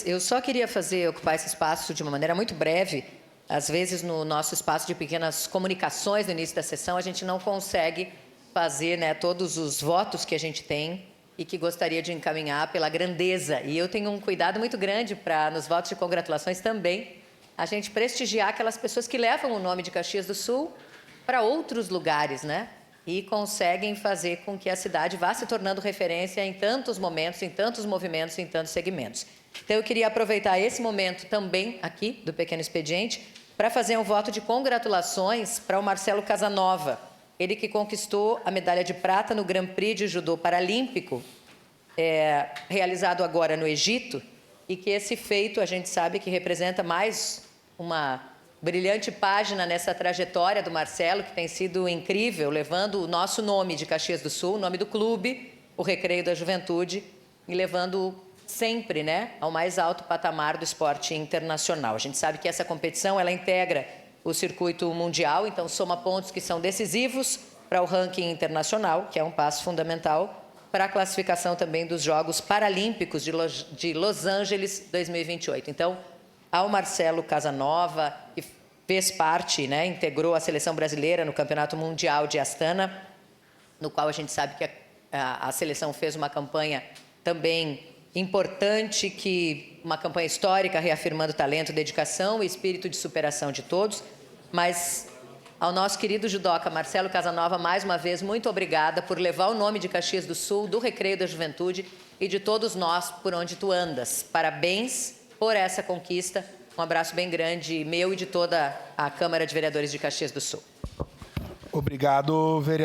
Eu só queria ocupar esse espaço de uma maneira muito breve. Às vezes, no nosso espaço de pequenas comunicações no início da sessão, a gente não consegue fazer, todos os votos que a gente tem e que gostaria de encaminhar pela grandeza. E eu tenho um cuidado muito grande para, nos votos de congratulações também, a gente prestigiar aquelas pessoas que levam o nome de Caxias do Sul para outros lugares, e conseguem fazer com que a cidade vá se tornando referência em tantos momentos, em tantos movimentos, em tantos segmentos. Então, eu queria aproveitar esse momento também aqui do Pequeno Expediente para fazer um voto de congratulações para o Marcelo Casanova, ele que conquistou a medalha de prata no Grand Prix de Judô Paralímpico, realizado agora no Egito, e que esse feito a gente sabe que representa mais uma brilhante página nessa trajetória do Marcelo, que tem sido incrível, levando o nosso nome de Caxias do Sul, o nome do clube, o Recreio da Juventude, e levando sempre, ao mais alto patamar do esporte internacional. A gente sabe que essa competição, ela integra o circuito mundial, então soma pontos que são decisivos para o ranking internacional, que é um passo fundamental para a classificação também dos Jogos Paralímpicos de Los Angeles 2028. Então, ao Marcelo Casanova, que fez parte, integrou a seleção brasileira no Campeonato Mundial de Astana, no qual a gente sabe que a seleção fez uma campanha também importante, uma campanha histórica, reafirmando talento, dedicação e espírito de superação de todos. Mas ao nosso querido judoca Marcelo Casanova, mais uma vez, muito obrigada por levar o nome de Caxias do Sul, do Recreio da Juventude e de todos nós por onde tu andas. Parabéns por essa conquista. Um abraço bem grande, meu e de toda a Câmara de Vereadores de Caxias do Sul. Obrigado, vereador.